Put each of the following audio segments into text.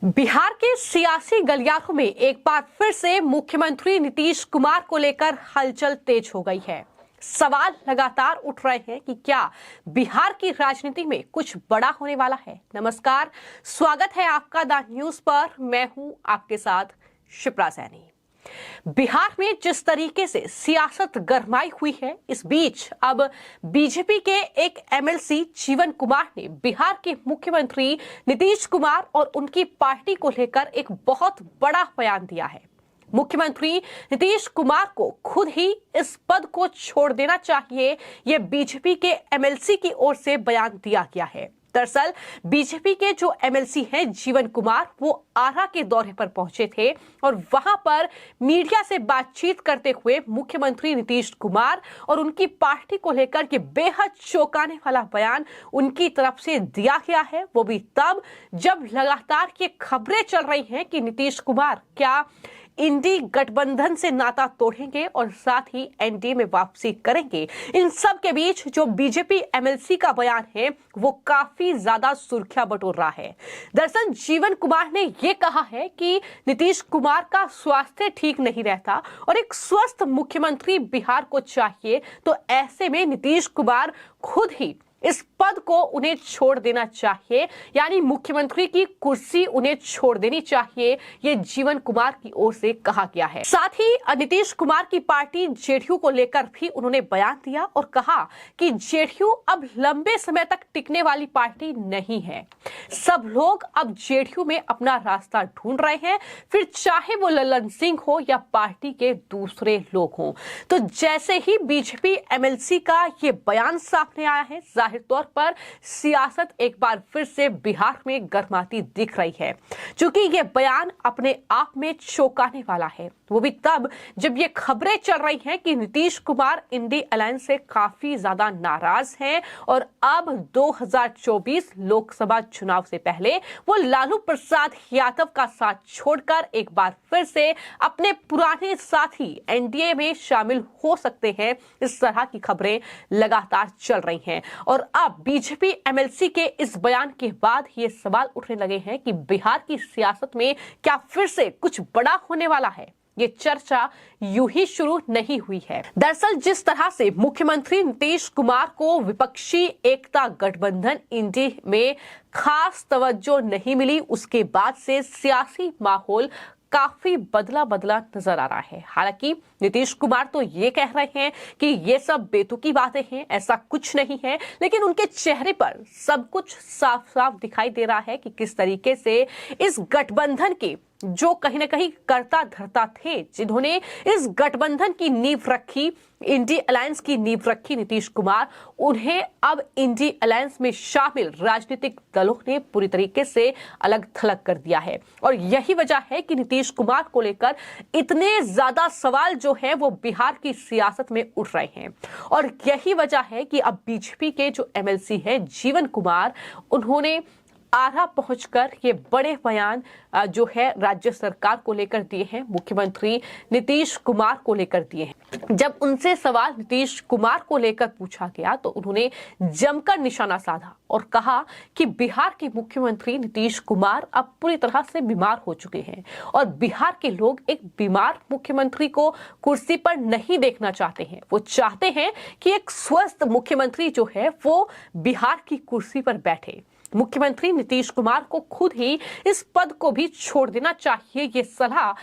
बिहार के सियासी गलियारों में एक बार फिर से मुख्यमंत्री नीतीश कुमार को लेकर हलचल तेज हो गई है। सवाल लगातार उठ रहे हैं कि क्या बिहार की राजनीति में कुछ बड़ा होने वाला है। नमस्कार, स्वागत है आपका द न्यूज पर। मैं हूं आपके साथ शिप्रा सैनी। बिहार में जिस तरीके से सियासत गरमाई हुई है, इस बीच अब बीजेपी के एक एमएलसी जीवन कुमार ने बिहार के मुख्यमंत्री नीतीश कुमार और उनकी पार्टी को लेकर एक बहुत बड़ा बयान दिया है। मुख्यमंत्री नीतीश कुमार को खुद ही इस पद को छोड़ देना चाहिए, यह बीजेपी के एमएलसी की ओर से बयान दिया गया है। दरअसल बीजेपी के जो एमएलसी हैं जीवन कुमार, वो आरा के दौरे पर पहुंचे थे और वहां पर मीडिया से बातचीत करते हुए मुख्यमंत्री नीतीश कुमार और उनकी पार्टी को लेकर के बेहद चौंकाने वाला बयान उनकी तरफ से दिया गया है। वो भी तब जब लगातार ये खबरें चल रही हैं कि नीतीश कुमार क्या इंडी गठबंधन से नाता तोड़ेंगे और साथ ही एनडीए में वापसी करेंगे। इन सब के बीच जो बीजेपी एमएलसी का बयान है वो काफी ज्यादा सुर्खियां बटोर रहा है। दरअसल जीवन कुमार ने ये कहा है कि नीतीश कुमार का स्वास्थ्य ठीक नहीं रहता और एक स्वस्थ मुख्यमंत्री बिहार को चाहिए, तो ऐसे में नीतीश कुमार खुद ही इस पद को उन्हें छोड़ देना चाहिए, यानी मुख्यमंत्री की कुर्सी उन्हें छोड़ देनी चाहिए, ये जीवन कुमार की ओर से कहा गया है। साथ ही नीतीश कुमार की पार्टी जेडीयू को लेकर भी उन्होंने बयान दिया और कहा कि जेडीयू अब लंबे समय तक टिकने वाली पार्टी नहीं है। सब लोग अब जेडीयू में अपना रास्ता ढूंढ रहे हैं, फिर चाहे वो ललन सिंह हो या पार्टी के दूसरे लोग हों। तो जैसे ही बीजेपी एमएलसी का ये बयान सामने आया है, जाहिर तौर पर सियासत एक बार फिर से बिहार में गर्माती दिख रही है। क्योंकि ये बयान अपने आप में चौंकाने वाला है, वो भी तब जब ये खबरें चल रही हैं कि नीतीश कुमार इंडी अलायंस से काफी ज्यादा नाराज हैं और अब 2024 लोकसभा चुनाव से पहले वो लालू प्रसाद यादव का साथ छोड़कर एक बार फिर से अपने पुराने साथी एनडीए में शामिल हो सकते हैं। इस तरह की खबरें लगातार चल रही हैं और अब बीजेपी एमएलसी के इस बयान के बाद ये सवाल उठने लगे हैं कि बिहार की सियासत में क्या फिर से कुछ बड़ा होने वाला है। ये चर्चा यूं ही शुरू नहीं हुई है। दरअसल जिस तरह से मुख्यमंत्री नीतीश कुमार को विपक्षी एकता गठबंधन इंडी में खास तवज्जो नहीं मिली, उसके बाद से सियासी माहौल काफी बदला नजर आ रहा है। हालांकि नीतीश कुमार तो ये कह रहे हैं कि ये सब बेतुकी बातें हैं, ऐसा कुछ नहीं है, लेकिन उनके चेहरे पर सब कुछ साफ साफ दिखाई दे रहा है कि किस तरीके से इस गठबंधन के जो कहीं ना कहीं कर्ता धर्ता थे, जिन्होंने इस गठबंधन की नींव रखी, इंडी अलायंस की नींव रखी नीतीश कुमार, उन्हें अब इंडी अलायंस में शामिल राजनीतिक दलों ने पूरी तरीके से अलग थलग कर दिया है। और यही वजह है कि नीतीश कुमार को लेकर इतने ज्यादा सवाल जो है वो बिहार की सियासत में उठ रहे हैं। और यही वजह है कि अब बीजेपी के जो एमएलसी है जीवन कुमार, उन्होंने आरा पहुंचकर ये बड़े बयान जो है राज्य सरकार को लेकर दिए हैं, मुख्यमंत्री नीतीश कुमार को लेकर दिए हैं। जब उनसे सवाल नीतीश कुमार को लेकर पूछा गया तो उन्होंने जमकर निशाना साधा और कहा कि बिहार के मुख्यमंत्री नीतीश कुमार अब पूरी तरह से बीमार हो चुके हैं और बिहार के लोग एक बीमार मुख्यमंत्री को कुर्सी पर नहीं देखना चाहते हैं। वो चाहते हैं कि एक स्वस्थ मुख्यमंत्री जो है वो बिहार की कुर्सी पर बैठे। मुख्यमंत्री नीतीश कुमार को खुद ही इस पद को भी छोड़ देना चाहिए, ये सलाह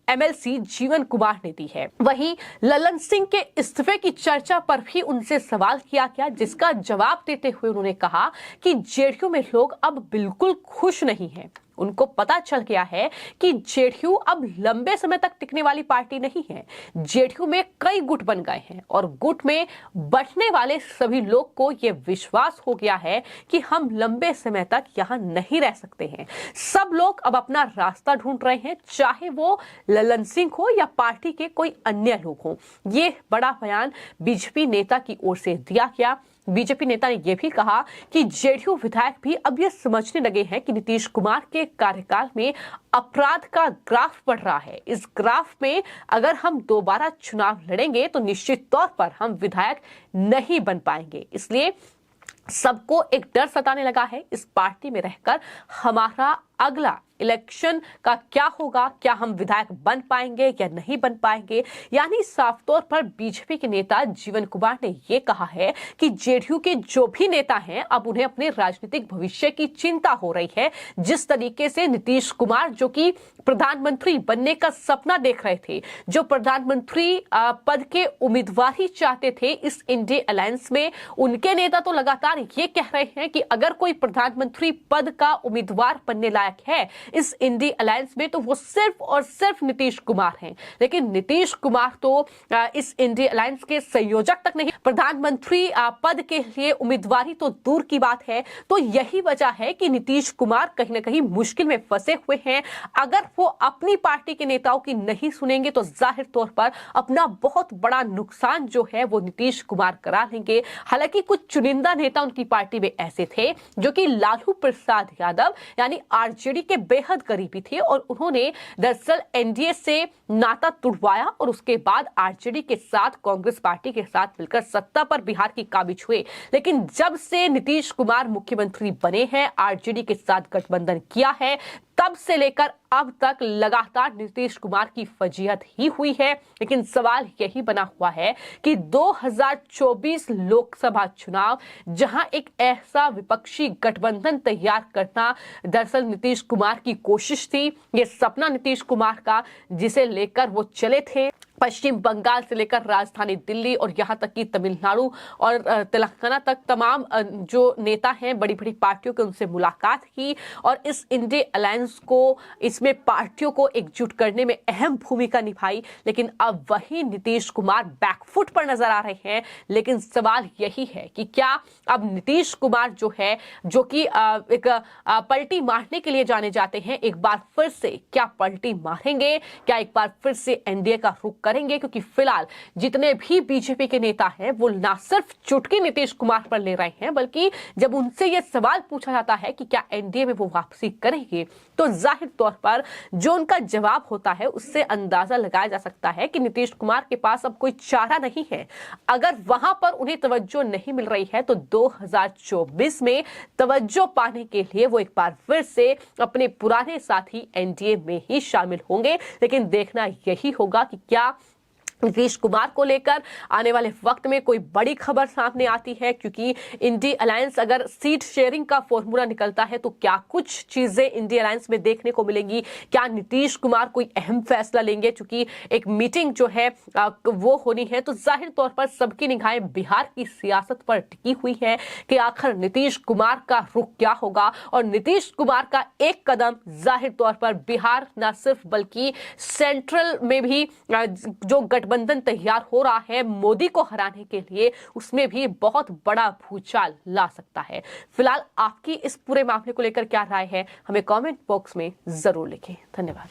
एमएलसी जीवन कुमार ने दी है। वहीं ललन सिंह के इस्तीफे की चर्चा पर भी उनसे सवाल किया गया, जिसका जवाब देते हुए उन्होंने कहा कि जेडीयू में लोग अब बिल्कुल खुश नहीं हैं। उनको पता चल गया है कि जेडीयू अब लंबे समय तक टिकने वाली पार्टी नहीं है। जेडीयू में कई गुट बन गए हैं और गुट में बंटने वाले सभी लोग को यह विश्वास हो गया है कि हम लंबे समय तक यहाँ नहीं रह सकते हैं। सब लोग अब अपना रास्ता ढूंढ रहे हैं, चाहे वो ललन सिंह हो या पार्टी के कोई अन्य लोग हों। ये बड़ा बयान बीजेपी नेता की ओर से दिया गया। बीजेपी नेता ने यह भी कहा कि जेडीयू विधायक भी अब ये समझने लगे हैं कि नीतीश कुमार के कार्यकाल में अपराध का ग्राफ बढ़ रहा है। इस ग्राफ में अगर हम दोबारा चुनाव लड़ेंगे तो निश्चित तौर पर हम विधायक नहीं बन पाएंगे। इसलिए सबको एक डर सताने लगा है, इस पार्टी में रहकर हमारा अगला इलेक्शन का क्या होगा, क्या हम विधायक बन पाएंगे या नहीं बन पाएंगे। यानी साफ तौर पर बीजेपी के नेता जीवन कुमार ने यह कहा है कि जेडीयू के जो भी नेता हैं अब उन्हें अपने राजनीतिक भविष्य की चिंता हो रही है। जिस तरीके से नीतीश कुमार जो कि प्रधानमंत्री बनने का सपना देख रहे थे, जो प्रधानमंत्री पद के उम्मीदवार ही चाहते थे इस इंडिया अलायंस में, उनके नेता तो लगातार ये कह रहे हैं कि अगर कोई प्रधानमंत्री पद का उम्मीदवार बनने लायक है इस इंडी अलायंस में तो वो सिर्फ और सिर्फ नीतीश कुमार हैं। लेकिन नीतीश कुमार तो इस इंडी अलायंस के संयोजक तक नहीं, प्रधानमंत्री पद के लिए उम्मीदवारी तो दूर की बात है। तो यही वजह है कि नीतीश कुमार कहीं ना कहीं मुश्किल में फंसे हुए हैं। अगर वो अपनी पार्टी के नेताओं की नहीं सुनेंगे तो जाहिर तौर पर अपना बहुत बड़ा नुकसान जो है वो नीतीश कुमार करा लेंगे। हालांकि कुछ चुनिंदा नेता उनकी पार्टी में ऐसे थे जो कि लालू प्रसाद यादव यानी आरजेडी के बेहद करीबी थे और उन्होंने दरअसल एनडीए से नाता तुड़वाया और उसके बाद आरजेडी के साथ कांग्रेस पार्टी के साथ मिलकर सत्ता पर बिहार की काबिज हुए। लेकिन जब से नीतीश कुमार मुख्यमंत्री बने हैं, आरजेडी के साथ गठबंधन किया है, तब से लेकर अब तक लगातार नीतीश कुमार की फजीहत ही हुई है। लेकिन सवाल यही बना हुआ है कि 2024 लोकसभा चुनाव जहां एक ऐसा विपक्षी गठबंधन तैयार करना दरअसल नीतीश कुमार की कोशिश थी, ये सपना नीतीश कुमार का जिसे लेकर वो चले थे। पश्चिम बंगाल से लेकर राजधानी दिल्ली और यहां तक कि तमिलनाडु और तेलंगाना तक तमाम जो नेता हैं बड़ी बड़ी पार्टियों के उनसे मुलाकात की और इस इंडिया अलायंस को, इसमें पार्टियों को एकजुट करने में अहम भूमिका निभाई। लेकिन अब वही नीतीश कुमार बैकफुट पर नजर आ रहे हैं। लेकिन सवाल यही है कि क्या अब नीतीश कुमार जो है, जो कि एक पलटी मारने के लिए जाने जाते हैं, एक बार फिर से क्या पलटी मारेंगे, क्या एक बार फिर से एनडीए का रुख करेंगे? क्योंकि फिलहाल जितने भी बीजेपी के नेता हैं वो ना सिर्फ चुटकी नीतीश कुमार पर ले रहे हैं, बल्कि जब उनसे यह सवाल पूछा जाता है कि क्या एनडीए में वो वापसी करेंगे तो जाहिर तौर पर जो उनका जवाब होता है उससे अंदाजा लगाया जा सकता है कि नीतीश कुमार के पास अब कोई चारा नहीं है। अगर वहां पर उन्हें तवज्जो नहीं मिल रही है तो 2024 में तवज्जो पाने के लिए वो एक बार फिर से अपने पुराने साथी एनडीए में ही शामिल होंगे। लेकिन देखना यही होगा कि क्या नीतीश कुमार को लेकर आने वाले वक्त में कोई बड़ी खबर सामने आती है। क्योंकि इंडिया अलायंस अगर सीट शेयरिंग का फॉर्मूला निकलता है तो क्या कुछ चीजें इंडिया अलायंस में देखने को मिलेंगी, क्या नीतीश कुमार कोई अहम फैसला लेंगे। चूंकि एक मीटिंग जो है वो होनी है तो जाहिर तौर पर सबकी निगाहें बिहार की सियासत पर टिकी हुई है कि आखिर नीतीश कुमार का रुख क्या होगा। और नीतीश कुमार का एक कदम जाहिर तौर पर बिहार न सिर्फ बल्कि सेंट्रल में भी जो गठबंधन तैयार हो रहा है मोदी को हराने के लिए, उसमें भी बहुत बड़ा भूचाल ला सकता है। फिलहाल आपकी इस पूरे मामले को लेकर क्या राय है, हमें कमेंट बॉक्स में जरूर लिखें। धन्यवाद।